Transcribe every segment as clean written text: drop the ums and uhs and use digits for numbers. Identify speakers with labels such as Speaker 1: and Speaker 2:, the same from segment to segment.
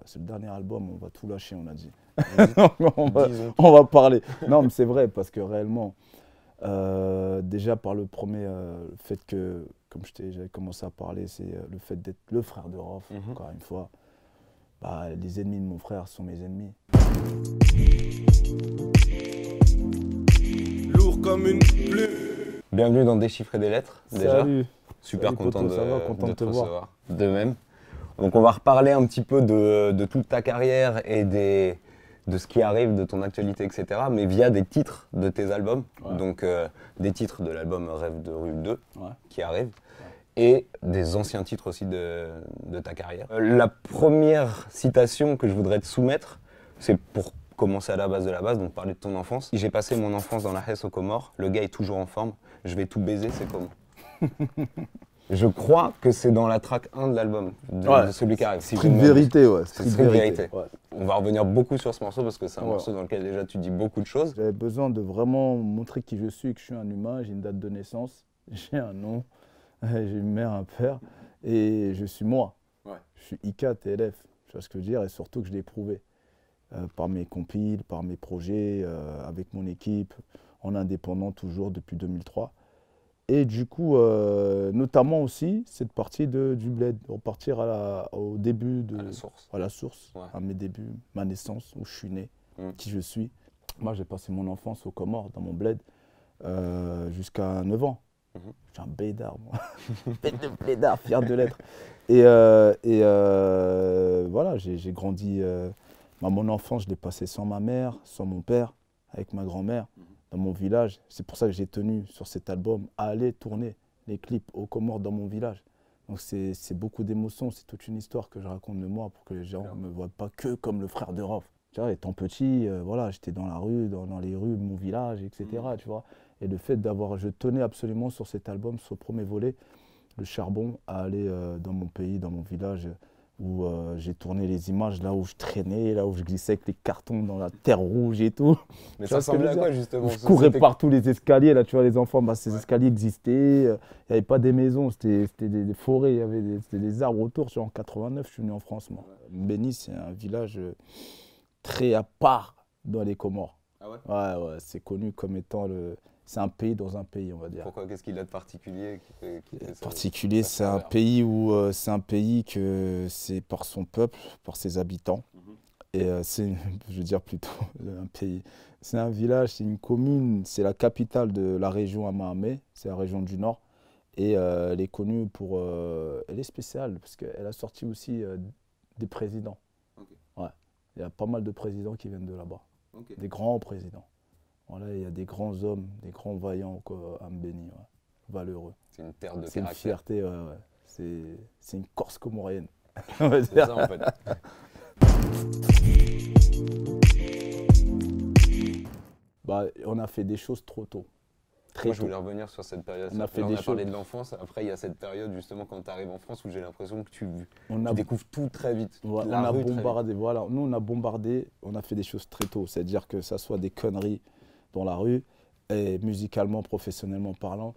Speaker 1: c'est le dernier album, on va tout lâcher, on a dit.
Speaker 2: Disons.
Speaker 1: On va parler. Non, mais c'est vrai, parce que réellement, déjà par le premier fait que, comme j'avais commencé à parler, c'est le fait d'être le frère de Rof, encore une fois. Bah, les ennemis de mon frère sont mes ennemis.
Speaker 2: Lourd comme une plume. Bienvenue dans Déchiffrer des lettres, déjà.
Speaker 1: Salut.
Speaker 2: Super
Speaker 1: Salut,
Speaker 2: content,
Speaker 1: poto,
Speaker 2: de,
Speaker 1: ça va, content
Speaker 2: de
Speaker 1: de te
Speaker 2: te
Speaker 1: voir.
Speaker 2: recevoir. De même. Donc on va reparler un petit peu de toute ta carrière et de ce qui arrive, de ton actualité, etc. Mais via des titres de tes albums.
Speaker 1: Ouais.
Speaker 2: Donc des titres de l'album Rêve de rue 2
Speaker 1: Ouais.
Speaker 2: qui arrive. Et des anciens titres aussi de ta carrière. La première citation que je voudrais te soumettre, c'est pour commencer à la base de la base, donc parler de ton enfance. J'ai passé mon enfance dans la Hesse aux Comores, le gars est toujours en forme, je vais tout baiser, c'est comment? Je crois que c'est dans la track 1 de l'album, de celui qui arrive. Si
Speaker 1: Street Vérité, ouais.
Speaker 2: C'est Street Vérité.
Speaker 1: Ouais.
Speaker 2: On va revenir beaucoup sur ce morceau parce que c'est un morceau dans lequel déjà tu dis beaucoup de choses.
Speaker 1: J'avais besoin de vraiment montrer qui je suis, que je suis un humain, j'ai une date de naissance, j'ai un nom, j'ai une mère, un père, et je suis moi.
Speaker 2: Ouais.
Speaker 1: Je suis IK, TLF, tu vois ce que je veux dire, et surtout que je l'ai prouvé. Par mes compiles, par mes projets, avec mon équipe, en indépendant toujours depuis 2003. Et du coup, notamment aussi, cette partie du bled, repartir au début, à la source,
Speaker 2: Ouais.
Speaker 1: à mes débuts, ma naissance, où je suis né, qui je suis. Moi, j'ai passé mon enfance aux Comores, dans mon bled, jusqu'à 9 ans. Je suis un bédard, moi. Bête de blédard, fier de l'être. Et voilà, j'ai grandi. Mon enfance, je l'ai passé sans ma mère, sans mon père, avec ma grand-mère, dans mon village. C'est pour ça que j'ai tenu sur cet album à aller tourner les clips aux Comores dans mon village. Donc c'est beaucoup d'émotions, c'est toute une histoire que je raconte de moi pour que les gens ne me voient pas que comme le frère de Rof. Tu vois, étant petit, voilà, j'étais dans la rue, dans les rues de mon village, etc. Tu vois. Et le fait je tenais absolument sur cet album, sur le premier volet, le charbon, à aller dans mon pays, dans mon village, où j'ai tourné les images, là où je traînais, là où je glissais avec les cartons dans la terre rouge et tout.
Speaker 2: Mais ça ressemblait à quoi justement?
Speaker 1: Je courais par tous les escaliers, là tu vois les enfants, bah, ces escaliers existaient, il n'y avait pas des maisons, c'était des forêts, il y avait des arbres autour. En 89, je suis venu en France, moi. Mbéni, c'est un village très à part dans les Comores.
Speaker 2: Ah ouais?
Speaker 1: Ouais, c'est connu comme étant c'est un pays dans un pays, on va dire.
Speaker 2: Pourquoi? Qu'est-ce qu'il a de particulier qui fait ça?
Speaker 1: Particulier, c'est un pays que c'est par son peuple, par ses habitants. Et je veux dire plutôt un pays. C'est un village, c'est une commune, c'est la capitale de la région Amaamé, c'est la région du Nord. Et elle est connue pour. Elle est spéciale parce qu'elle a sorti aussi des présidents. Ouais. Il y a pas mal de présidents qui viennent de là-bas. Des grands présidents. Voilà, il y a des grands hommes, des grands vaillants à Mbéni, valeureux.
Speaker 2: C'est une terre de
Speaker 1: C'est une
Speaker 2: caractère.
Speaker 1: fierté, c'est une Corse comorienne.
Speaker 2: C'est ça en fait.
Speaker 1: Bah, on a fait des choses trop tôt.
Speaker 2: Moi, je voulais revenir sur cette période.
Speaker 1: On a fait
Speaker 2: on a parlé de l'enfance. Après, il y a cette période justement quand tu arrives en France où j'ai l'impression que tu découvres tout très vite.
Speaker 1: Ouais, on a bombardé. Voilà, nous, on a bombardé. On a fait des choses très tôt. C'est-à-dire que ça soit des conneries dans la rue et musicalement, professionnellement parlant,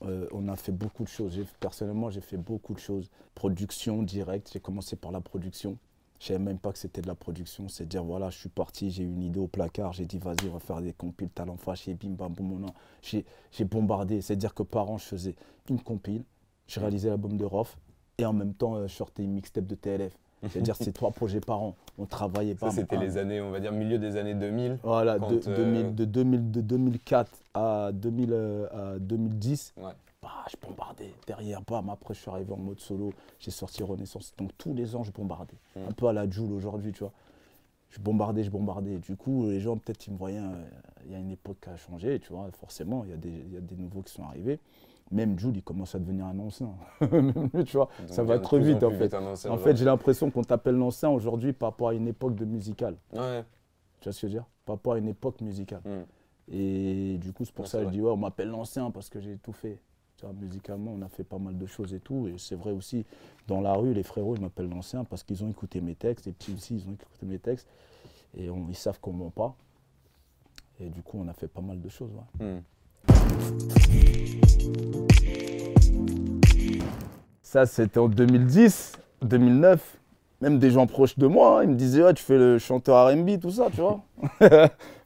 Speaker 1: on a fait beaucoup de choses. Personnellement, j'ai fait beaucoup de choses. Production directe. J'ai commencé par la production. Je ne savais même pas que c'était de la production. C'est dire, voilà, je suis parti, j'ai eu une idée au placard, j'ai dit, vas-y, on va faire des compiles, talent fâché, bim, bam, boum, non. J'ai bombardé. C'est-à-dire que par an, je faisais une compile, je réalisais l'album de Rof, et en même temps, je sortais une mixtape de TLF. C'est-à-dire c'est 3 projets par an. On travaillait pas.
Speaker 2: Ça, c'était les années, on va dire, milieu des années 2000.
Speaker 1: Voilà, de 2004 à 2010.
Speaker 2: Ouais.
Speaker 1: Bah, je bombardais derrière, bam, après je suis arrivé en mode solo, j'ai sorti Renaissance, donc tous les ans je bombardais, un peu à la Jul aujourd'hui, tu vois. Je bombardais, du coup les gens peut-être ils me voyaient, il y a une époque qui a changé, tu vois, forcément, il y a des nouveaux qui sont arrivés, même Jul il commence à devenir un ancien, tu vois, donc ça va trop vite en fait. En fait j'ai l'impression qu'on t'appelle l'ancien aujourd'hui par rapport à une époque de musicale,
Speaker 2: ouais.
Speaker 1: Tu vois ce que je veux dire, par rapport à une époque musicale. Et du coup c'est pour ça que je dis ouais on m'appelle l'ancien parce que j'ai tout fait. Musicalement, on a fait pas mal de choses et tout. Et c'est vrai aussi, dans la rue, les frérots, ils m'appellent l'ancien parce qu'ils ont écouté mes textes. Les petits aussi, ils ont écouté mes textes. Et ils savent qu'on ne ment pas. Et du coup, on a fait pas mal de choses. Ouais. Ça, c'était en 2010, 2009. même des gens proches de moi, hein, ils me disaient, ouais, tu fais le chanteur R&B, tout ça, tu vois.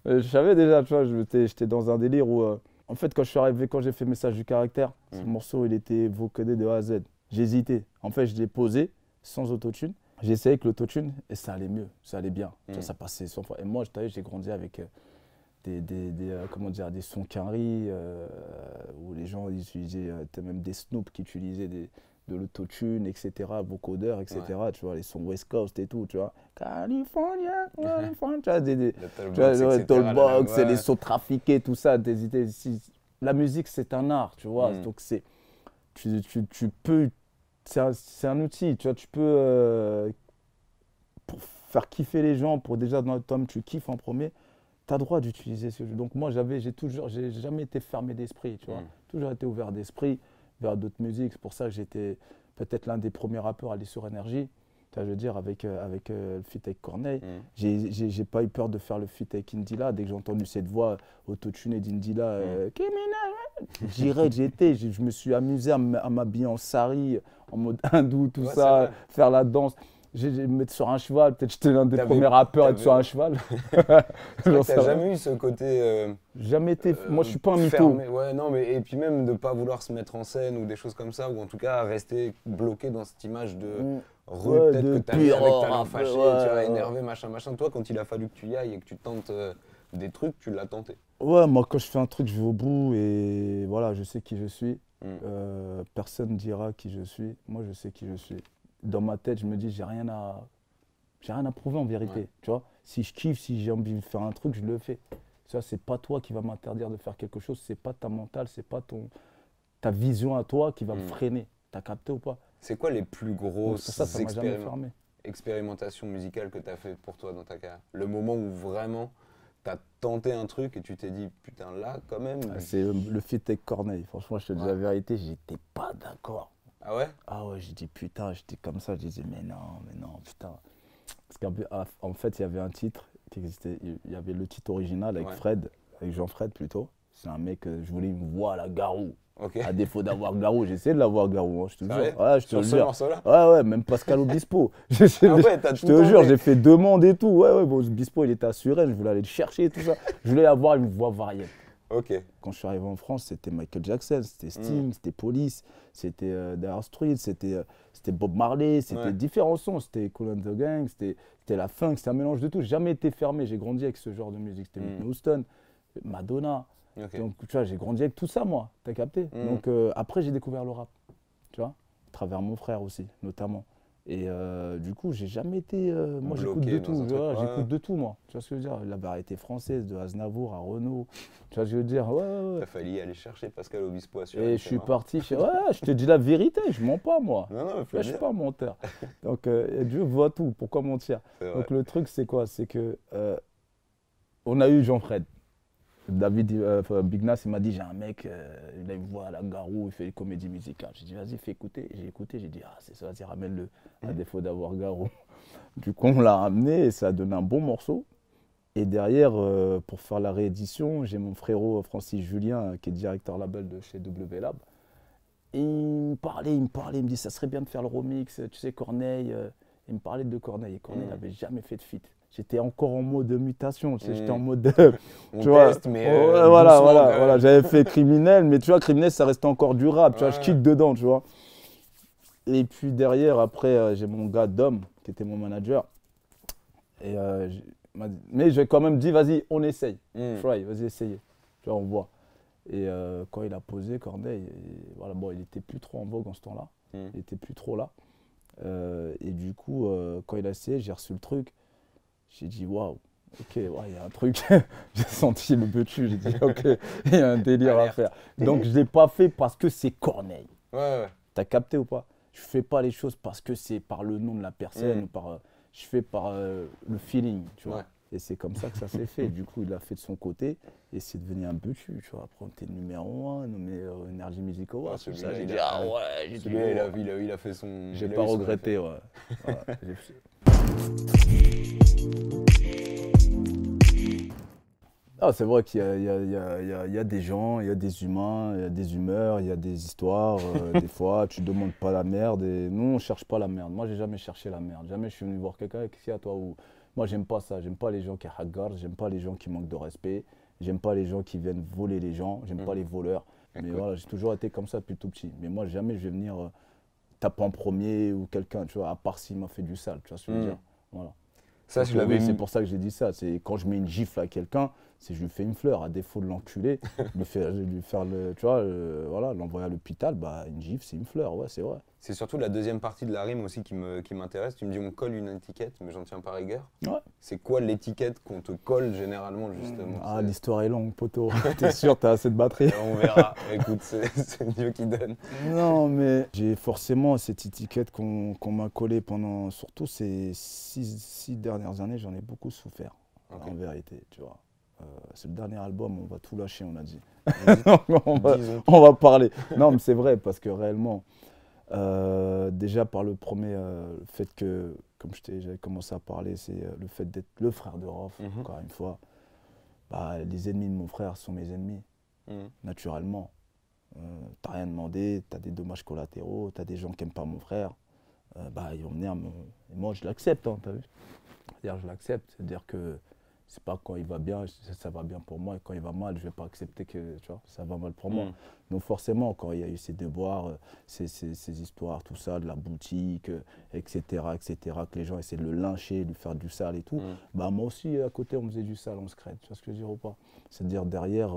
Speaker 1: Je savais déjà, tu vois, j'étais dans un délire où, en fait, quand je suis arrivé, quand j'ai fait Message du caractère, ce morceau, il était vocodé de A à Z. J'hésitais. En fait, je l'ai posé sans autotune. J'ai essayé avec l'autotune et ça allait mieux, ça allait bien. Tu vois, ça passait 100 fois. Et moi, j'ai grandi avec comment dire, des sons quinri, où les gens ils utilisaient, même des Snoop qui utilisaient de l'autotune, etc., vocodeur, etc., ouais. Tu vois, les sons West Coast et tout, tu vois. California, California, tu vois, Talkbox, c'est les sons trafiqués, tout ça. La musique, c'est un art, tu vois. Donc, tu peux, c'est un outil, tu vois, tu peux, pour faire kiffer les gens, pour déjà, dans le tome, tu kiffes en premier, tu as le droit d'utiliser ce jeu. Donc, moi, j'ai jamais été fermé d'esprit, tu vois. Toujours été ouvert d'esprit vers d'autres musiques. C'est pour ça que j'étais peut-être l'un des premiers rappeurs à aller sur Énergie. Je veux dire, avec le feat avec Corneille. J'ai pas eu peur de faire le feat avec Indila. Dès que j'ai entendu cette voix autotunée d'Indila, je me suis amusé à m'habiller en sari, en mode hindou, tout ça, faire la danse. Me mettre sur un cheval, peut-être j'étais l'un des premiers rappeurs à être sur un cheval.
Speaker 2: T'as jamais eu ce côté.
Speaker 1: Jamais été. Moi, je suis pas un mytho.
Speaker 2: Ouais, non, mais et puis même de pas vouloir se mettre en scène ou des choses comme ça, ou en tout cas rester bloqué dans cette image de rue, peut-être que t'as vu avec talent fâché, tu vois, énervé, machin. Toi, quand il a fallu que tu y ailles et que tu tentes des trucs, tu l'as tenté.
Speaker 1: Ouais, moi, quand je fais un truc, je vais au bout et voilà, je sais qui je suis. Personne ne dira qui je suis. Moi, je sais qui je suis. Dans ma tête, je me dis, j'ai rien à prouver en vérité. Tu vois, si je kiffe, si j'ai envie de faire un truc, je le fais. Ça, c'est pas toi qui va m'interdire de faire quelque chose, c'est pas ta mentale, c'est pas ta vision à toi qui va me freiner. T'as capté ou pas?
Speaker 2: C'est quoi les plus grosses
Speaker 1: ça
Speaker 2: expérimentations musicales que tu as fait pour toi dans ta carrière? Le moment où vraiment tu as tenté un truc et tu t'es dit, putain, là, quand même.
Speaker 1: C'est le feat avec Corneille. Franchement, je te dis la vérité, j'étais pas d'accord.
Speaker 2: Ah ouais?
Speaker 1: Ah ouais, j'ai dit putain, j'étais comme ça, je disais mais non, putain. Parce qu'en fait, il y avait un titre qui existait, il y avait le titre original avec Fred, avec Jean-Fred plutôt. C'est un mec, je voulais une voix à la Garou. À défaut d'avoir Garou, j'ai essayé de l'avoir Garou, hein, je te jure. Ouais, je te le jure. Ouais, même Pascal Obispo. Je te jure, j'ai fait demande et tout. Ouais, bon, Obispo, il était assuré, je voulais aller le chercher et tout ça. Je voulais avoir une voix variée. Quand je suis arrivé en France, c'était Michael Jackson, c'était Sting, c'était Police, c'était Dire Street, c'était Bob Marley, c'était différents sons, c'était Kool and the Gang, c'était la funk, c'était un mélange de tout. J'ai jamais été fermé, j'ai grandi avec ce genre de musique. C'était Whitney Houston, Madonna. Donc tu vois, j'ai grandi avec tout ça moi, t'as capté. Donc après j'ai découvert le rap, tu vois, à travers mon frère aussi, notamment. Et du coup, j'ai jamais été. Moi, j'écoute de tout. J'écoute de tout, moi. Tu vois ce que je veux dire? La variété française, de Aznavour à Renaud. Tu vois ce que je veux dire?
Speaker 2: Il a fallu aller chercher Pascal Obispo à
Speaker 1: Et je suis parti. Je te dis la vérité, je mens pas, moi.
Speaker 2: Non,
Speaker 1: je suis pas un menteur. Donc, Dieu voit tout. Pourquoi mentir? Donc, le truc, c'est quoi? C'est que on a eu Jean-Fred. David Big Nas, il m'a dit, j'ai un mec, il a une voix à la Garou, il fait des comédies musicales. J'ai dit, vas-y, fais écouter. J'ai écouté, j'ai dit, ah, c'est ça, vas-y, ramène-le, à défaut d'avoir Garou. Du coup, on l'a ramené et ça a donné un bon morceau. Et derrière, pour faire la réédition, j'ai mon frérot Francis Julien, qui est directeur label de chez W-Lab. Et il me parlait, il me dit, ça serait bien de faire le remix, tu sais, Corneille. Il me parlait de Corneille, et Corneille n'avait jamais fait de feat. J'étais encore en mode mutation, tu sais, j'étais en mode
Speaker 2: tu vois, mais
Speaker 1: voilà, j'avais fait Criminel, mais tu vois, Criminel, ça restait encore du rap, tu vois, je kick dedans, tu vois. Et puis derrière, après, j'ai mon gars Dom, qui était mon manager. Et mais j'ai quand même dit, vas-y, on essaye. Try, vas-y, essayez. Tu vois, on voit. Et quand il a posé Corneille, voilà, bon, il n'était plus trop en vogue en ce temps-là. Il n'était plus trop là. Et du coup, quand il a essayé, j'ai reçu le truc. J'ai dit, waouh, ok, il y a un truc. J'ai senti le butu, j'ai dit, ok, il y a un délire à faire. Donc, je ne l'ai pas fait parce que c'est Corneille. T'as capté ou pas? Je ne fais pas les choses parce que c'est par le nom de la personne, je fais par le feeling, tu vois. Et c'est comme ça que ça s'est fait. Du coup, il l'a fait de son côté et c'est devenu un butu, tu vois. Après, on était numéro 1, nommé Energy Music Awards.
Speaker 2: J'ai dit, ah ouais, il a fait son.
Speaker 1: J'ai pas regretté, ouais. Ah, c'est vrai qu'il y a, il y a des gens, il y a des humains, il y a des humeurs, il y a des histoires. Des fois, tu demandes pas la merde. Et nous, on cherche pas la merde. Moi, j'ai jamais cherché la merde. Jamais je suis venu voir quelqu'un, qu'est-ce qu'il y a toi ou... Moi, j'aime pas ça. J'aime pas les gens qui hagards, j'aime pas les gens qui manquent de respect. J'aime pas les gens qui viennent voler les gens. J'aime pas les voleurs. Mais voilà, j'ai toujours été comme ça depuis tout petit. Mais moi, jamais je vais venir taper en premier ou quelqu'un, tu vois, à part s'il m'a fait du sale, tu vois ce que je veux dire. Voilà.
Speaker 2: Ça, je l'avais
Speaker 1: c'est pour ça que j'ai dit ça. C'est quand je mets une gifle à quelqu'un, c'est je lui fais une fleur. À défaut de l'enculer, lui faire le, tu vois, voilà, l'envoyer à l'hôpital, bah une gifle, c'est une fleur, ouais, c'est vrai.
Speaker 2: C'est surtout la deuxième partie de la rime aussi qui m'intéresse. Tu me dis on colle une étiquette, mais j'en tiens pas rigueur.
Speaker 1: Ouais.
Speaker 2: C'est quoi l'étiquette qu'on te colle généralement justement?
Speaker 1: Ah, l'histoire est longue, poteau. T'es sûr, t'as assez de batterie?
Speaker 2: On verra. Écoute, c'est Dieu qui donne.
Speaker 1: Non, mais j'ai forcément cette étiquette qu'on m'a collée pendant, surtout ces six dernières années, j'en ai beaucoup souffert, en vérité, tu vois. C'est le dernier album, on va tout lâcher, on a dit. on va parler. Non, mais c'est vrai, parce que réellement, déjà par le premier fait que, comme j'avais commencé à parler, c'est le fait d'être le frère de Rof, encore une fois. Bah, les ennemis de mon frère sont mes ennemis, naturellement. T'as rien demandé, t'as des dommages collatéraux, t'as des gens qui n'aiment pas mon frère. Bah, ils vont venir me... Et moi, je l'accepte, hein, t'as vu? C'est-à-dire, je l'accepte, c'est-à-dire que c'est pas quand il va bien, ça va bien pour moi, et quand il va mal, je vais pas accepter que tu vois, ça va mal pour moi. Donc forcément, quand il y a eu ces devoirs, ces histoires, tout ça, de la boutique, etc., que les gens essaient de le lyncher, de lui faire du sale et tout, bah moi aussi, à côté, on me faisait du sale, on se crête, tu vois ce que je veux dire ou pas? C'est-à-dire, derrière,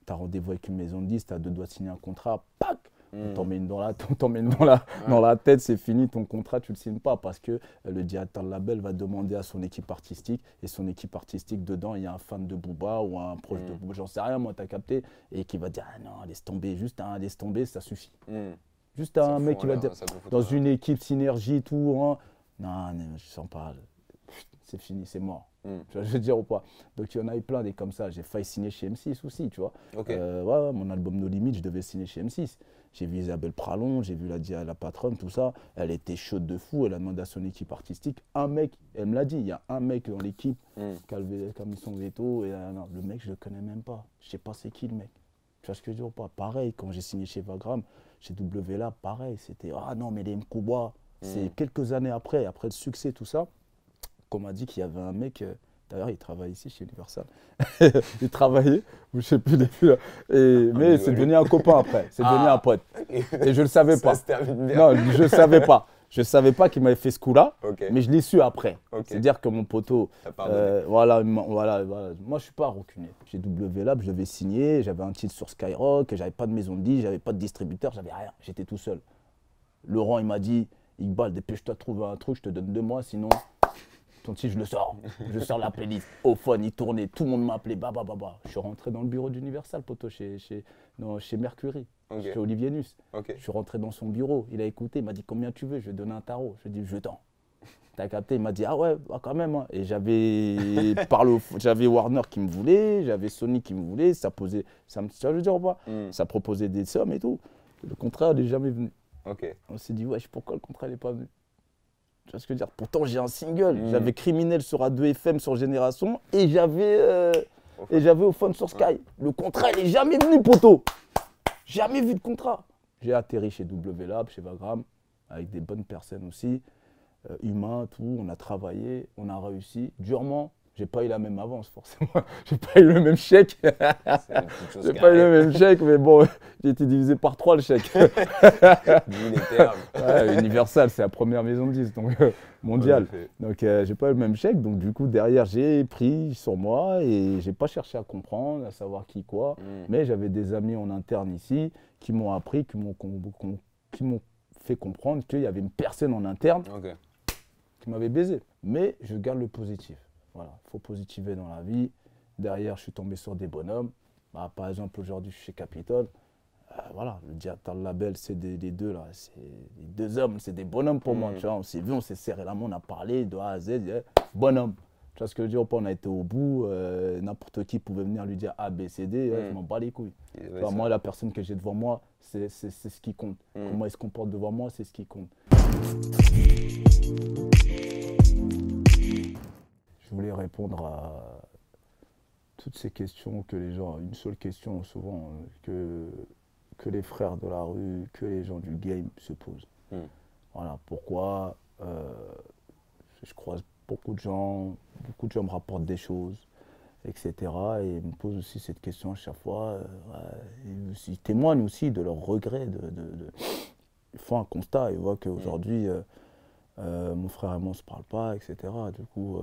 Speaker 1: tu as rendez-vous avec une maison de disques, tu as deux doigts de signer un contrat, pac! On t'en met une dans la tête, c'est fini, ton contrat, tu ne le signes pas parce que le directeur de label va demander à son équipe artistique et son équipe artistique, dedans, il y a un fan de Booba ou un proche de Booba, j'en sais rien, moi, t'as capté, et qui va dire ah non, laisse tomber, juste un laisse tomber, ça suffit. Juste un mec qui va dire dans une équipe synergie, tout, hein, non, je sens pas, c'est fini, c'est mort. Je veux dire ou pas. Donc il y en a eu plein des comme ça. J'ai failli signer chez M6 aussi, tu vois. Ouais, mon album No Limit, je devais signer chez M6. J'ai vu Isabelle Pralon, j'ai vu la patronne, tout ça. Elle était chaude de fou. Elle a demandé à son équipe artistique. Un mec, elle me l'a dit, il y a un mec dans l'équipe qui a mis son veto. Et non, le mec, je le connais même pas. Je sais pas c'est qui le mec. Tu vois ce que je veux dire ou pas? Pareil, quand j'ai signé chez Vagram, chez WLA, pareil. C'était ah non, mais les Mkouba. C'est quelques années après le succès, tout ça, qu'on m'a dit qu'il y avait un mec. D'ailleurs, il travaille ici chez Universal. Il travaillait, je sais plus depuis. Mais c'est devenu un copain après. C'est devenu un pote. Et je le savais pas.
Speaker 2: Ça se termine bien.
Speaker 1: Non, je savais pas. Je savais pas qu'il m'avait fait ce coup-là. Mais je l'ai su après. C'est-à-dire que mon poteau, voilà. Moi, je suis pas rancunier. Chez WLab, je devais signer. J'avais un titre sur Skyrock. J'avais pas de maison de disques. J'avais pas de distributeur. J'avais rien. J'étais tout seul. Laurent, il m'a dit, Iqbal, dépêche-toi de trouver un truc. Je te donne 2 mois, sinon. Ton titre, je le sors. Je sors la playlist. Au phone, il tournait. Tout le monde m'a appelé. Je suis rentré dans le bureau d'Universal, poteau, chez Mercury, chez Olivier Nuss. Je suis rentré dans son bureau. Il a écouté. Il m'a dit combien tu veux. Je lui ai donné un tarot. Je lui ai dit je t'en. T'as capté. Il m'a dit ah ouais, bah, quand même. Hein. Et j'avais Warner qui me voulait. J'avais Sony qui me voulait. Ça posait. Ça je veux dire ou pas. Ça proposait des sommes et tout. Le contrat n'est jamais venu. On s'est dit wesh, pourquoi le contrat n'est pas venu? Tu vois ce que je veux dire? Pourtant, j'ai un single. J'avais Criminel sur A2 FM sur Génération et j'avais au phone sur Sky. Le contrat, il n'est jamais venu, poteau. Jamais vu de contrat. J'ai atterri chez WLab, chez Vagram, avec des bonnes personnes aussi, humains, tout. On a travaillé, on a réussi durement. J'ai pas eu la même avance, forcément. J'ai pas eu le même chèque. J'ai pas eu le même chèque, mais bon, j'ai été divisé par 3 le chèque. Ouais, Universal, c'est la première maison de disques, donc mondiale. Donc j'ai pas eu le même chèque, donc du coup derrière j'ai pris sur moi et j'ai pas cherché à comprendre, à savoir qui quoi. Mais j'avais des amis en interne ici qui m'ont appris, qui m'ont fait comprendre qu'il y avait une personne en interne qui m'avait baisé. Mais je garde le positif. Voilà, il faut positiver dans la vie. Derrière, je suis tombé sur des bonhommes. Bah, par exemple, aujourd'hui, je suis chez Capitol. Voilà, le directeur de label, c'est les deux là. Les 2 hommes, c'est des bonhommes pour moi. Tu vois, on s'est vu, on s'est serré la main, on a parlé de A à Z. Bonhomme. Tu vois ce que je veux dire? On a été au bout. N'importe qui pouvait venir lui dire A, B, C, D. Je m'en bats les couilles. Enfin, moi, la personne que j'ai devant moi, c'est ce qui compte. Comment il se comporte devant moi, c'est ce qui compte. Je voulais répondre à toutes ces questions que les gens, une seule question souvent que les frères de la rue, que les gens du game se posent. Voilà, pourquoi je croise beaucoup de gens me rapportent des choses, etc. Et ils me posent aussi cette question à chaque fois. Ouais, ils témoignent aussi de leur regret. Ils font un constat, ils voient qu'aujourd'hui, mon frère et moi on ne se parle pas, etc. Du coup,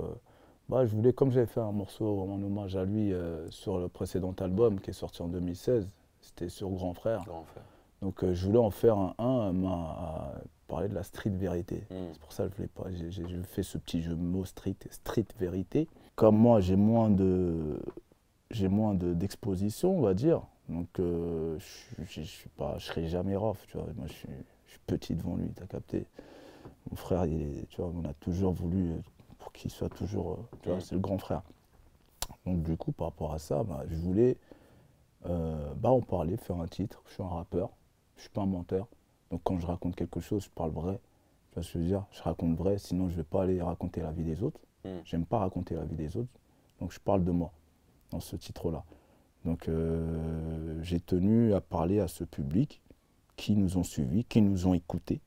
Speaker 1: je voulais, comme j'avais fait un morceau en hommage à lui sur le précédent album qui est sorti en 2016, c'était sur Grand Frère. Donc je voulais en faire à parler de la street vérité. C'est pour ça que j'ai fait ce petit jeu de mots street vérité. Comme moi, j'ai moins d'exposition, on va dire. Donc je serai jamais rough, tu vois. Moi, je suis petit devant lui, t'as capté. Mon frère, tu vois, on a toujours voulu pour qu'il soit toujours, tu vois, c'est le grand frère. Donc du coup, par rapport à ça, je voulais en parler, faire un titre. Je suis un rappeur, je suis pas un menteur. Donc quand je raconte quelque chose, je parle vrai. Tu vois ce que je veux dire? Je raconte vrai, sinon je vais pas aller raconter la vie des autres. J'aime pas raconter la vie des autres. Donc je parle de moi dans ce titre-là. Donc j'ai tenu à parler à ce public qui nous ont suivis, qui nous ont écoutés,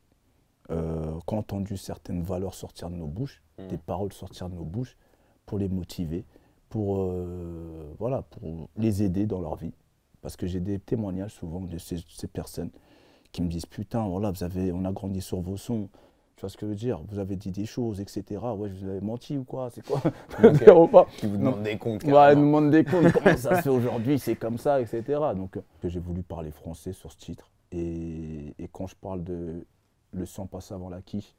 Speaker 1: qui ont entendu certaines valeurs sortir de nos bouches, des paroles sortir de nos bouches, pour les motiver, pour les aider dans leur vie. Parce que j'ai des témoignages souvent de ces personnes qui me disent « Putain, voilà, on a grandi sur vos sons, tu vois ce que je veux dire, vous avez dit des choses, etc. Ouais, je vous avais menti ou quoi, c'est quoi ?»
Speaker 2: Qui vous demandent des comptes.
Speaker 1: Ouais, ils nous demandent des comptes, comment ça se fait aujourd'hui, c'est comme ça, etc. Donc j'ai voulu parler français sur ce titre. Et quand je parle de le sang passe avant la quiche,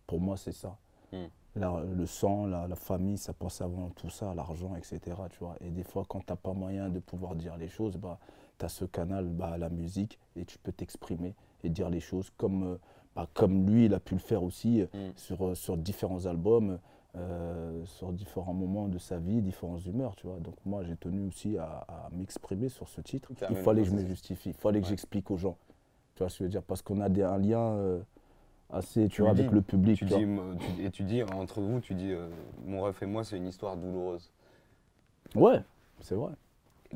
Speaker 1: pour moi c'est ça. Le sang, la famille, ça passe avant tout ça, l'argent, etc. Tu vois. Et des fois, quand tu n'as pas moyen de pouvoir dire les choses, tu as ce canal, la musique, et tu peux t'exprimer et dire les choses comme lui, il a pu le faire aussi sur différents albums, sur différents moments de sa vie, différentes humeurs. Tu vois. Donc moi, j'ai tenu aussi à m'exprimer sur ce titre. Il fallait que je me justifie, il fallait que j'explique aux gens. Tu vois ce que je veux dire, parce qu'on a un lien assez, tu vois, avec le public.
Speaker 2: Tu dis, entre vous, tu dis, mon ref et moi, c'est une histoire douloureuse.
Speaker 1: Ouais, c'est vrai.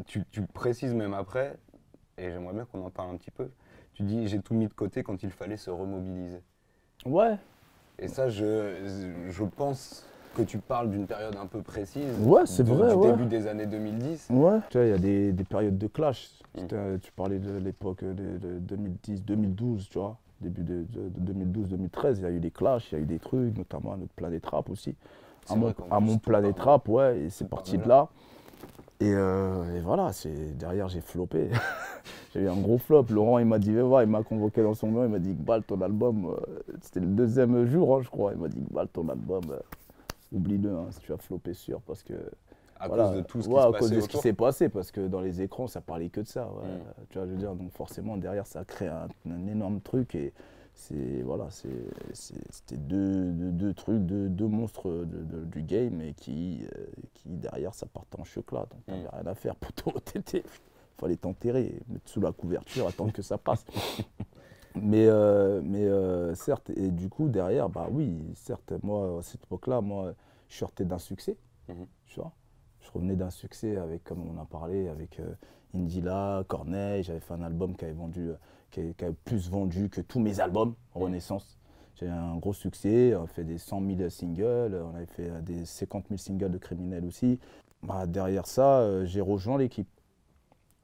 Speaker 2: Tu précises même après, et j'aimerais bien qu'on en parle un petit peu, tu dis, j'ai tout mis de côté quand il fallait se remobiliser.
Speaker 1: Ouais.
Speaker 2: Et ça, je pense que tu parles d'une période un peu précise.
Speaker 1: Ouais, c'est vrai,
Speaker 2: du début des années 2010.
Speaker 1: Ouais. Tu vois, il y a des périodes de clash. Tu parlais de l'époque de 2010, 2012, tu vois. Début de 2012-2013, il y a eu des clashs, il y a eu des trucs, notamment à notre Planète Rap aussi. À mon Planète Rap, ouais, et c'est parti de là. Et voilà, derrière j'ai floppé. J'ai eu un gros flop. Laurent, il m'a dit, il m'a convoqué dans son bureau, il m'a dit, Iqbal, ton album, c'était le deuxième jour, hein, je crois. Il m'a dit, Iqbal, ton album, oublie-le, hein, si tu as floppé sûr, parce que...
Speaker 2: À cause de tout ce qui se passait
Speaker 1: à cause de ce
Speaker 2: autour.
Speaker 1: qui s'est passé, parce que dans les écrans, ça parlait que de ça. Ouais. Tu vois, je veux dire, donc forcément, derrière, ça crée un énorme truc. Et c'était deux trucs, deux monstres du game, et qui derrière, ça partait en choc là. Donc, t'avais rien à faire, poteau. Il fallait t'enterrer, mettre sous la couverture, attendre que ça passe. Mais certes, et du coup, derrière, oui, certes, moi, à cette époque-là, je sortais d'un succès, tu vois. Je revenais d'un succès avec, comme on a parlé, avec Indila, Corneille. J'avais fait un album qui avait plus vendu que tous mes albums, Renaissance. J'ai eu un gros succès, on a fait des 100 000 singles, on avait fait des 50 000 singles de Criminel aussi. Derrière ça, j'ai rejoint l'équipe.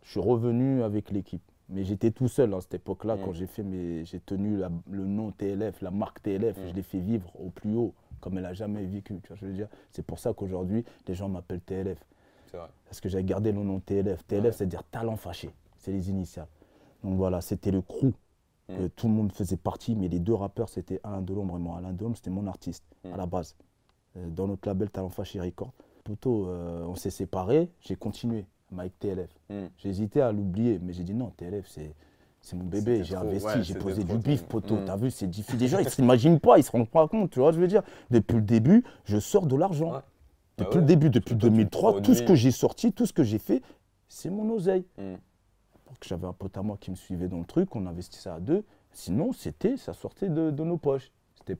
Speaker 1: Je suis revenu avec l'équipe. Mais j'étais tout seul à cette époque-là, quand j'ai tenu le nom TLF, la marque TLF, je l'ai fait vivre au plus haut, comme elle n'a jamais vécu. Tu vois, je veux dire, c'est pour ça qu'aujourd'hui, les gens m'appellent TLF.
Speaker 2: C'est vrai.
Speaker 1: Parce que j'ai gardé le nom TLF. TLF, c'est-à-dire talent fâché. C'est les initiales. Donc voilà, c'était le crew. Tout le monde faisait partie, mais les deux rappeurs, c'était Alain Delombre et moi. Alain Delombre, c'était mon artiste, à la base. Dans notre label Talent Fâché Records. Plutôt, on s'est séparés, j'ai continué avec TLF. J'ai hésité à l'oublier, mais j'ai dit non, TLF, c'est mon bébé, j'ai investi, j'ai posé du bif, poteau. T'as vu, c'est difficile. Les gens, ils ne s'imaginent pas, ils ne se rendent pas compte, tu vois, je veux dire. Depuis le début, je sors de l'argent. Ouais. Depuis le début, depuis 2003, tout ce que j'ai sorti, tout ce que j'ai fait, c'est mon oseille. J'avais un pote à moi qui me suivait dans le truc, on investissait à deux. Sinon, ça sortait de nos poches.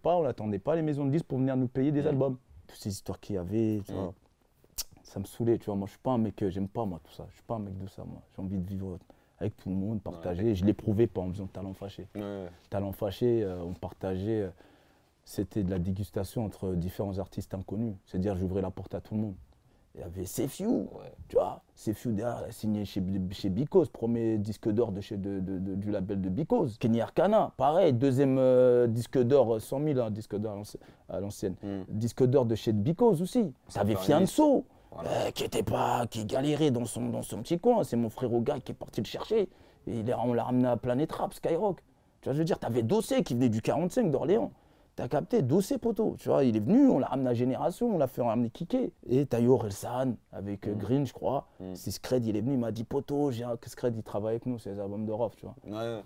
Speaker 1: On n'attendait pas les maisons de disques pour venir nous payer des albums. Toutes ces histoires qu'il y avait, tu vois. ça me saoulait, tu vois. Moi, je suis pas un mec, j'aime pas moi tout ça. Je suis pas un mec de ça, moi. J'ai envie de vivre avec tout le monde, partager.
Speaker 2: Ouais.
Speaker 1: Je l'ai prouvé pas en faisant Talent Fâché.
Speaker 2: Ouais.
Speaker 1: Talent Fâché, on partageait, c'était de la dégustation entre différents artistes inconnus. C'est-à-dire, j'ouvrais la porte à tout le monde. Il y avait Sefiu, tu vois. Sefiu derrière, il a signé chez Bicos, premier disque d'or du label de Bicos. Kenny Arcana, pareil, deuxième disque d'or, 100 000, hein, disque d'or à l'ancienne. Disque d'or de chez Bicos aussi. Tu avais Fianso, voilà. Qui galérait dans son petit coin. C'est mon frère au gars qui est parti le chercher. Et on l'a ramené à Planet Rap, Skyrock. Tu vois, je veux dire, tu avais Dossé qui venait du 45 d'Orléans. T'as capté, Dossé poteau, tu vois, il est venu, on l'a ramené à Génération, on l'a fait ramener Kiké. Et t'as eu Orelsan avec Green, je crois. C'est Scred, il est venu, il m'a dit poteau, Scred, il travaille avec nous, c'est les albums de Rof, tu vois.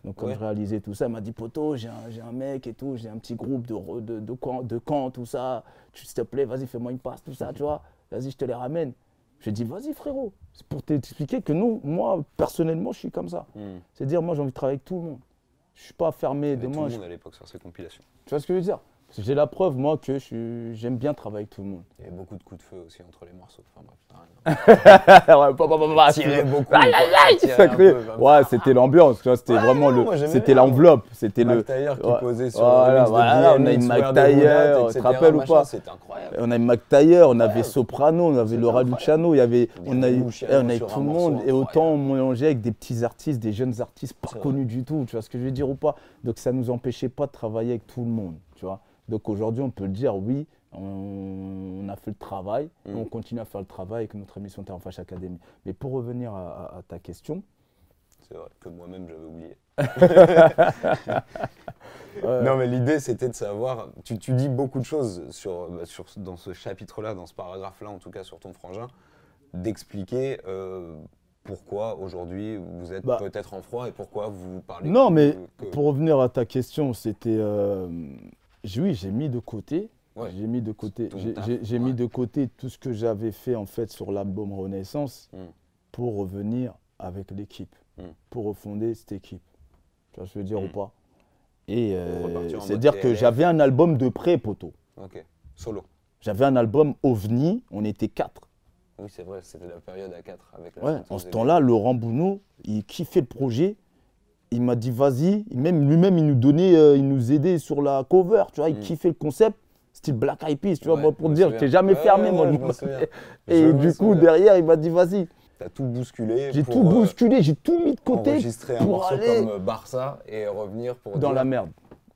Speaker 1: Donc quand je réalisais tout ça, il m'a dit poteau, j'ai un mec et tout, j'ai un petit groupe de camp, tout ça. S'il te plaît, vas-y, fais-moi une passe, tout ça, tu vois. Vas-y, je te les ramène. J'ai dit, vas-y frérot, c'est pour t'expliquer que non, moi, personnellement, je suis comme ça. C'est-à-dire, moi, j'ai envie de travailler avec tout le monde. Je suis pas fermé de moi.
Speaker 2: Tout le monde à l'époque sur ces compilations.
Speaker 1: Tu vois ce que je veux dire? Parce que j'ai la preuve, moi, que j'aime bien travailler avec tout le monde.
Speaker 2: Il y avait beaucoup de coups de feu aussi entre les morceaux. Enfin bref, tirer beaucoup.
Speaker 1: Ouais, c'était l'ambiance, c'était vraiment c'était l'enveloppe. C'était le.
Speaker 2: Tailleur qui posait sur
Speaker 1: voilà, on a eu Mac Tailleur, tu te rappelles ou pas?
Speaker 2: C'était incroyable.
Speaker 1: On a eu Mac Tailleur, on avait Soprano, on avait Laura Luciano, on a eu tout le monde. Et autant on mélangeait avec des petits artistes, des jeunes artistes pas connus du tout, tu vois ce que je veux dire ou pas? Donc ça nous empêchait pas de travailler avec tout le monde, tu vois. Donc aujourd'hui, on peut le dire, oui, on a fait le travail, on continue à faire le travail avec notre émission Talent Fâché Academy. Mais pour revenir à ta question.
Speaker 2: C'est vrai que moi-même, j'avais oublié. Non, mais l'idée, c'était de savoir. Tu dis beaucoup de choses dans ce chapitre-là, dans ce paragraphe-là, en tout cas sur ton frangin, d'expliquer pourquoi aujourd'hui vous êtes peut-être en froid et pourquoi vous parlez.
Speaker 1: Non, mais pour revenir à ta question, c'était. Oui, j'ai mis de côté. J'ai mis de côté. J'ai mis de côté tout ce que j'avais fait en fait sur l'album Renaissance pour revenir avec l'équipe, pour refonder cette équipe. Tu vois ce que je veux dire ou pas? Et c'est-à-dire que j'avais un album de prêt, poteau.
Speaker 2: Ok. Solo.
Speaker 1: J'avais un album OVNI, on était 4.
Speaker 2: Oui, c'est vrai, c'était la période à 4 avec la
Speaker 1: en ce temps-là, Laurent Bounot, il kiffait le projet. Il m'a dit vas-y, même lui-même il nous donnait, il nous aidait sur la cover, tu vois, il kiffait le concept, style Black Eyed Peas, tu vois, moi pour te dire, je t'ai jamais fermé moi. Et du coup derrière il m'a dit vas-y.
Speaker 2: T'as tout bousculé.
Speaker 1: J'ai tout bousculé, j'ai tout mis de côté.
Speaker 2: Enregistrer un morceau comme Barça et revenir pour
Speaker 1: dans la merde,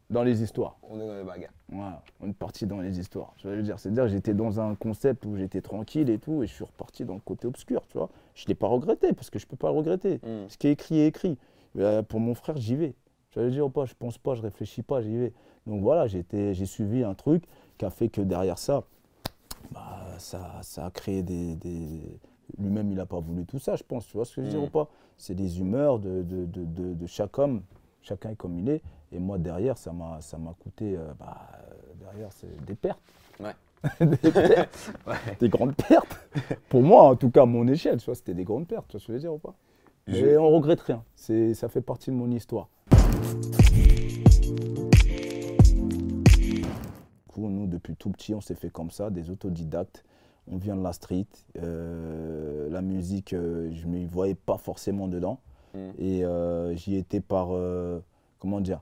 Speaker 1: dans les histoires.
Speaker 2: On est dans les bagarres.
Speaker 1: Voilà, on est parti dans les histoires. Je veux dire, c'est-à-dire j'étais dans un concept où j'étais tranquille et tout, et je suis reparti dans le côté obscur, tu vois. Je l'ai pas regretté parce que je peux pas le regretter. Ce qui est écrit est écrit. Pour mon frère, j'y vais. Je vais dire ou pas, je pense pas, je réfléchis pas, j'y vais. Donc voilà, j'ai suivi un truc qui a fait que derrière ça, ça a créé des... Lui-même, il n'a pas voulu tout ça, je pense, tu vois ce que je veux dire ou pas? C'est des humeurs de chaque homme, chacun est comme il est. Et moi, derrière, ça m'a coûté, derrière, c'est des pertes. Des pertes, des grandes pertes. Pour moi, en tout cas, à mon échelle, tu vois, c'était des grandes pertes, tu vois ce que je veux dire ou pas? Mais on ne regrette rien, ça fait partie de mon histoire. Du coup, nous, depuis tout petit, on s'est fait comme ça, des autodidactes. On vient de la street. La musique, je ne me voyais pas forcément dedans. Et j'y étais par, comment dire,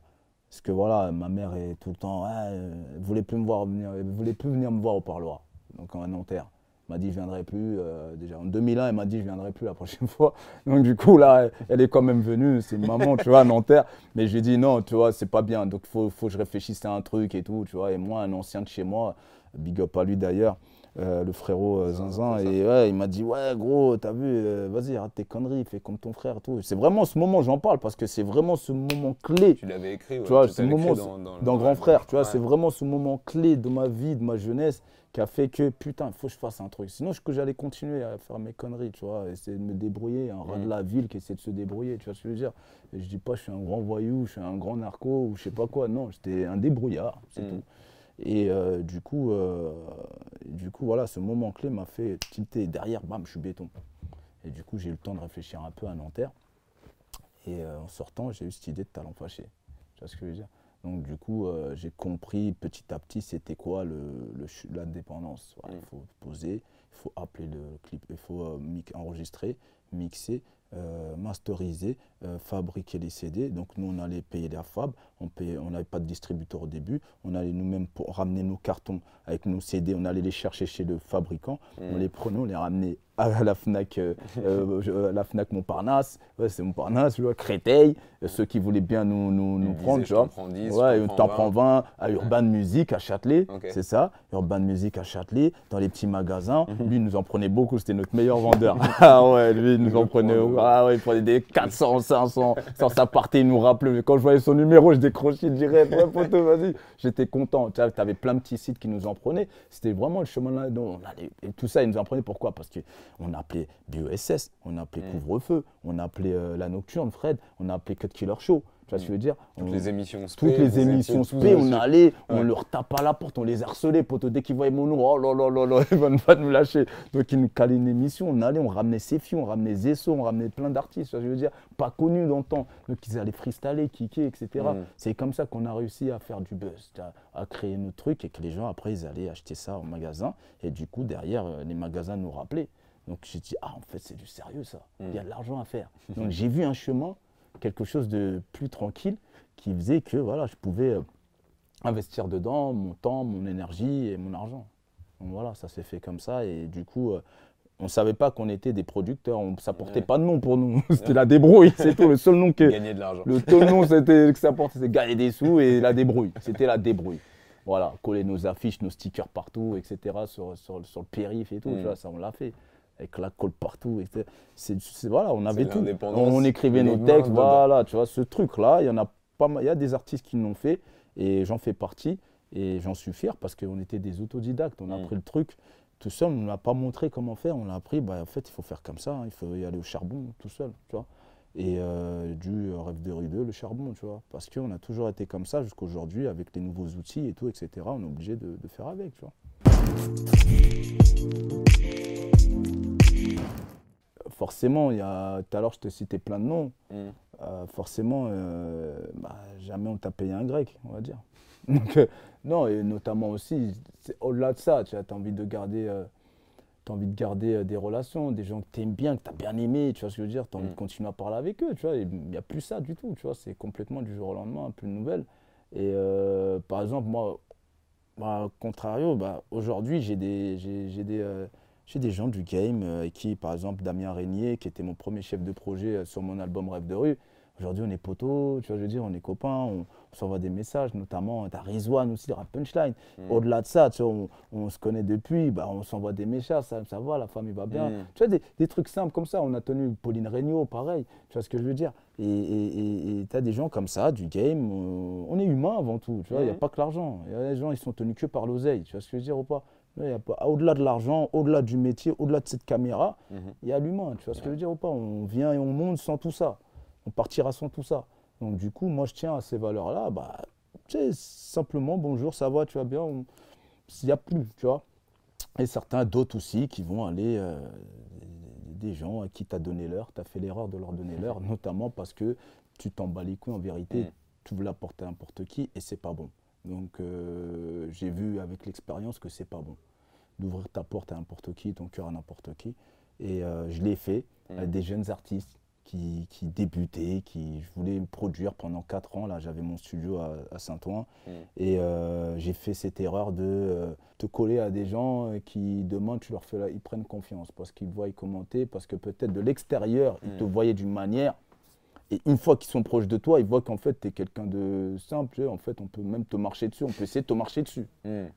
Speaker 1: parce que voilà, ma mère est tout le temps, elle ne voulait plus venir me voir au parloir, donc à Nanterre. Elle m'a dit je ne viendrai plus, déjà en 2001 elle m'a dit je ne viendrai plus la prochaine fois. Donc du coup là, elle est quand même venue, c'est une maman, tu vois, à Nanterre. Mais je lui ai dit non, tu vois, c'est pas bien, donc faut que je réfléchisse à un truc et tout, tu vois. Et moi, un ancien de chez moi, big up à lui d'ailleurs, le frérot Zinzin, et ouais, il m'a dit ouais gros, t'as vu, vas-y, arrête tes conneries, fais comme ton frère, tout. C'est vraiment ce moment, j'en parle, parce que c'est vraiment ce moment clé.
Speaker 2: Tu l'avais écrit, ouais,
Speaker 1: tu vois, ce moment dans Grand Frère, tu vois, c'est vraiment ce moment clé de ma vie, de ma jeunesse, qui a fait que putain, il faut que je fasse un truc. Sinon, que j'allais continuer à faire mes conneries, tu vois, essayer de me débrouiller, un rat de la ville qui essaie de se débrouiller, tu vois ce que je veux dire. Et je dis pas, je suis un grand voyou, je suis un grand narco, ou je sais pas quoi, non, j'étais un débrouillard, c'est tout. Et du coup, voilà, ce moment clé m'a fait tilter. Derrière, bam, je suis béton. Et du coup, j'ai eu le temps de réfléchir un peu à Nanterre. Et en sortant, j'ai eu cette idée de Talent Fâché. Tu vois ce que je veux dire? Donc du coup, j'ai compris petit à petit c'était quoi l'indépendance. Il faut poser, il il faut appeler le clip, il faut enregistrer, mixer, masteriser, fabriquer les CD. Donc nous, on allait payer la fab, on n'avait pas de distributeur au début, on allait nous-mêmes pour ramener nos cartons avec nos CD, on allait les chercher chez le fabricant, on les prenait, on les ramenait à la Fnac, Montparnasse, ouais, c'est Montparnasse, Créteil, ceux qui voulaient bien nous prendre, tu vois. Ouais, t'en prends 20 à Urban Music à Châtelet, c'est ça, Urban Music à Châtelet, dans les petits magasins. Lui, il nous en prenait beaucoup, c'était notre meilleur vendeur. Ah ouais, lui, il nous en prenait, ah ouais, il prenait des 400, 500, sans ça partait, il nous rappelait. Mais quand je voyais son numéro, je décrochais direct, ouais, poteau, vas-y. J'étais content, tu avais plein de petits sites qui nous en prenaient. C'était vraiment le chemin là, et tout ça, ils nous en prenaient, pourquoi? Parce qu'on appelait BESS, on appelait Couvre-Feu, on appelait La Nocturne, Fred, on appelait Cut Killer Show. Tu vois ce que je veux dire?
Speaker 2: Toutes les émissions SP.
Speaker 1: Toutes les émissions SP, on allait, on leur tapait à la porte, on les harcelait, poteau. Dès qu'ils voyaient mon nom, oh là là là là, ils vont pas nous lâcher. Donc ils nous calaient une émission, on allait, on ramenait Sefi, on ramenait Zesso, on ramenait plein d'artistes, tu vois ce que je veux dire, pas connus dans le temps. Donc ils allaient freestyler, kicker, etc. C'est comme ça qu'on a réussi à faire du buzz, à créer nos trucs et que les gens après ils allaient acheter ça au magasin. Et du coup derrière, les magasins nous rappelaient. Donc j'ai dit, ah en fait c'est du sérieux ça, il y a de l'argent à faire. Donc j'ai vu un chemin, quelque chose de plus tranquille qui faisait que voilà, je pouvais investir dedans mon temps, mon énergie et mon argent. Donc voilà, ça s'est fait comme ça et du coup, on ne savait pas qu'on était des producteurs, ça ne portait pas de nom pour nous, c'était la débrouille, c'est tout, le seul nom que…
Speaker 2: Gagner de l'argent.
Speaker 1: Le seul nom que ça portait, c'est gagner des sous et la débrouille, c'était la débrouille. Voilà, coller nos affiches, nos stickers partout, etc. sur le périph' et tout, tu vois, ça on l'a fait. Avec la colle partout, etc. Voilà, on avait tout. On écrivait nos textes, voilà, tu vois, ce truc-là, il y en a pas mal, il y a des artistes qui l'ont fait et j'en fais partie et j'en suis fier parce qu'on était des autodidactes, on a appris le truc tout seul, on ne l'a pas montré comment faire, on l'a appris, bah, en fait, il faut faire comme ça, il faut y aller au charbon tout seul, tu vois. Et du Rêve de rue 2, le charbon, tu vois, parce qu'on a toujours été comme ça jusqu'à aujourd'hui avec les nouveaux outils et tout, etc. On est obligé de faire avec, tu vois. Forcément, tout à l'heure je te citais plein de noms, forcément, jamais on t'a payé un grec, on va dire. Donc, non, et notamment aussi, au-delà de ça, tu as envie de garder, des relations, des gens que tu aimes bien, que tu as bien aimé, tu vois ce que je veux dire, tu as envie de continuer à parler avec eux, tu vois, il n'y a plus ça du tout, tu vois, c'est complètement du jour au lendemain, plus de nouvelles. Et par exemple, moi, contrario, aujourd'hui, j'ai des gens du game qui, par exemple, Damien Régnier, qui était mon premier chef de projet sur mon album Rêve de rue. Aujourd'hui, on est potos, tu vois, je veux dire, on est copains, on s'envoie des messages, notamment, t'as Rizwan aussi, de Rap Punchline. Au-delà de ça, tu vois, on se connaît depuis, on s'envoie des messages, ça va, la famille va bien. Tu vois, des trucs simples comme ça. On a tenu Pauline Regnault, pareil, tu vois ce que je veux dire. Et tu as des gens comme ça, du game, on est humain avant tout, tu vois, il n'y a pas que l'argent. Il y a des gens, ils sont tenus que par l'oseille, tu vois ce que je veux dire ou pas. Au-delà de l'argent, au-delà du métier, au-delà de cette caméra, il y a l'humain, tu vois ce que je veux dire ou pas. On vient et on monte sans tout ça. On partira sans tout ça. Donc du coup, moi je tiens à ces valeurs-là. Tu sais, simplement, bonjour, ça va, tu vas bien. Il n'y a plus, tu vois. Et certains, d'autres aussi, qui vont aller, des gens à qui tu as donné l'heure, tu as fait l'erreur de leur donner l'heure, notamment parce que tu t'en bats les couilles en vérité, tu veux la porter à n'importe qui et c'est pas bon. Donc j'ai vu avec l'expérience que c'est pas bon d'ouvrir ta porte à n'importe qui, ton cœur à n'importe qui. Et je l'ai fait avec des jeunes artistes qui débutaient, je voulais me produire pendant 4 ans. Là, j'avais mon studio à Saint-Ouen et j'ai fait cette erreur de te coller à des gens qui demain ils prennent confiance parce qu'ils voient commenter, parce que peut-être de l'extérieur ils te voyaient d'une manière. Et une fois qu'ils sont proches de toi, ils voient qu'en fait, tu es quelqu'un de simple. En fait, on peut même te marcher dessus. On peut essayer de te marcher dessus.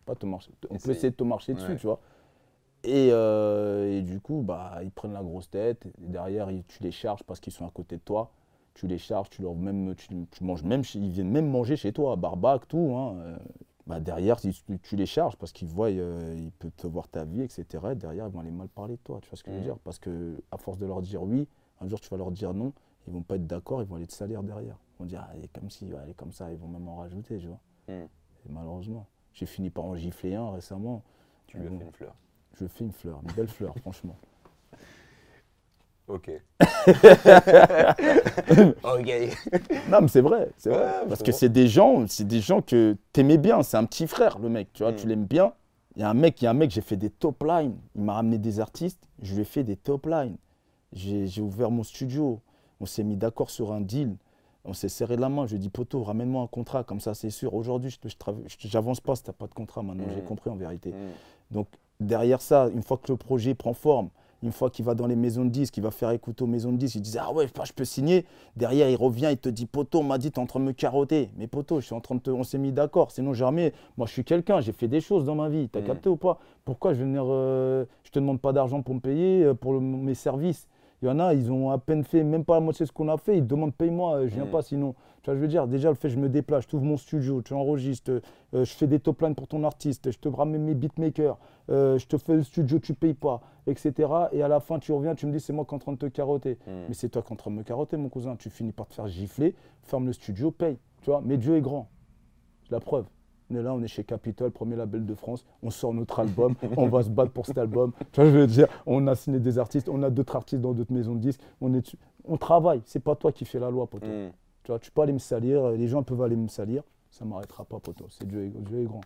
Speaker 1: Pas te marcher. On peut essayer de te marcher dessus, tu vois. Et du coup, ils prennent la grosse tête. Et derrière, tu les charges parce qu'ils sont à côté de toi. Tu les charges, tu manges même, ils viennent même manger chez toi, à Barbac, tout. Derrière, tu les charges parce qu'ils voient, ils peuvent te voir ta vie, etc. Et derrière, ils vont aller mal parler de toi. Tu vois ce que je veux dire? Parce qu'à force de leur dire oui, un jour, tu vas leur dire non. Ils ne vont pas être d'accord, ils vont aller te salir derrière. Ils vont dire, elle est comme ci, elle est comme ça, ils vont même en rajouter, tu vois. Et malheureusement, j'ai fini par en gifler un récemment.
Speaker 2: Tu lui as fait une fleur.
Speaker 1: Je fais une fleur, une belle fleur, franchement.
Speaker 2: Ok. Ok.
Speaker 1: Non, mais c'est vrai, c'est vrai. Parce que c'est des gens que t'aimais bien, c'est un petit frère, le mec, tu vois, tu l'aimes bien, Il y a un mec, j'ai fait des top lines. Il m'a ramené des artistes, je lui ai fait des top lines. J'ai ouvert mon studio. On s'est mis d'accord sur un deal. On s'est serré la main. Je lui ai dit, poto, ramène-moi un contrat, comme ça, c'est sûr. Aujourd'hui, je n'avance pas si tu n'as pas de contrat. Maintenant, j'ai compris en vérité. Donc, derrière ça, une fois que le projet prend forme, une fois qu'il va dans les maisons de disques, il va faire écouter aux maisons de disques, il disait ah ouais, je peux signer. Derrière, il revient, il te dit poto, on m'a dit, tu es en train de me carotter. Mais poto, on s'est mis d'accord. Sinon, jamais. Moi, je suis quelqu'un, j'ai fait des choses dans ma vie. Tu as capté ou pas? Pourquoi je vais venir. Je te demande pas d'argent pour me payer, pour mes services. Il y en a, ils ont à peine fait, même pas la moitié de ce qu'on a fait. Ils demandent paye-moi, je viens pas sinon. Tu vois, je veux dire, déjà, le fait, je me déplace, je t'ouvre mon studio, tu enregistres, je fais des top lines pour ton artiste, je te ramène mes beatmakers, je te fais le studio, tu payes pas, etc. Et à la fin, tu reviens, tu me dis, c'est moi qui est en train de te carotter. Mais c'est toi qui es en train de me carotter, mon cousin. Tu finis par te faire gifler, ferme le studio, paye. Tu vois, mais Dieu est grand. C'est la preuve. On est là, on est chez Capitol, premier label de France, on sort notre album, on va se battre pour cet album. Tu vois, je veux dire, on a signé des artistes, on a d'autres artistes dans d'autres maisons de disques, on travaille, c'est pas toi qui fais la loi, poto. Tu vois, tu peux aller me salir, les gens peuvent aller me salir, ça ne m'arrêtera pas, poto, Dieu est grand.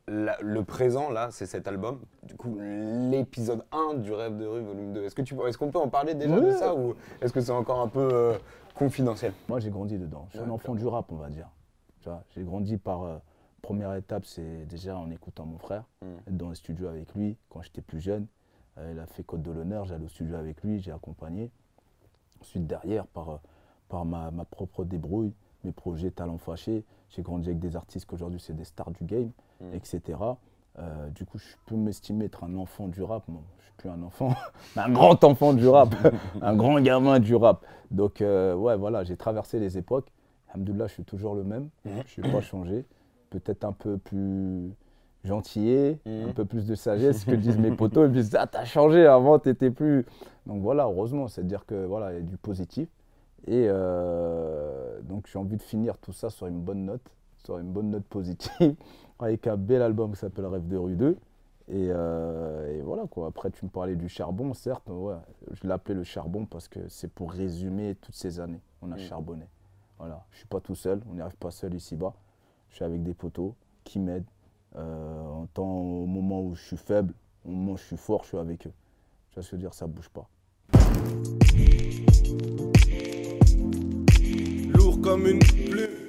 Speaker 2: Le présent, là, c'est cet album, du coup, l'épisode 1 du Rêve de rue, volume 2. Est-ce qu'on peut en parler déjà de ça, ou est-ce que c'est encore un peu confidentiel?
Speaker 1: Moi, j'ai grandi dedans, je suis un enfant du rap, on va dire. Tu vois, j'ai grandi par... Première étape, c'est déjà en écoutant mon frère, être dans le studio avec lui quand j'étais plus jeune. Il a fait Code de l'honneur, j'allais au studio avec lui, j'ai accompagné. Ensuite, derrière, par ma propre débrouille, mes projets Talents Fâchés, j'ai grandi avec des artistes qu'aujourd'hui, c'est des stars du game, etc. Du coup, je peux m'estimer être un enfant du rap. Bon, je ne suis plus un enfant, un grand enfant du rap, un grand gamin du rap. Donc, ouais, voilà, j'ai traversé les époques. Alhamdoulilah, je suis toujours le même, je n'ai pas changé. Peut-être un peu plus gentillé, un peu plus de sagesse que disent mes potos. Ils me disent, ah, t'as changé, avant, t'étais plus... Donc voilà, heureusement, c'est-à-dire que voilà, il y a du positif. Et donc j'ai envie de finir tout ça sur une bonne note positive, avec un bel album qui s'appelle Rêve de rue 2. Et voilà quoi. Après, tu me parlais du charbon, certes, ouais, je l'appelais le charbon parce que c'est pour résumer toutes ces années. On a charbonné. Voilà, je ne suis pas tout seul, on n'y arrive pas seul ici-bas. Je suis avec des potos qui m'aident. Au moment où je suis faible, au moment où je suis fort, je suis avec eux. Tu vois ce que je veux dire, ça ne bouge pas.
Speaker 3: Lourd comme une plume.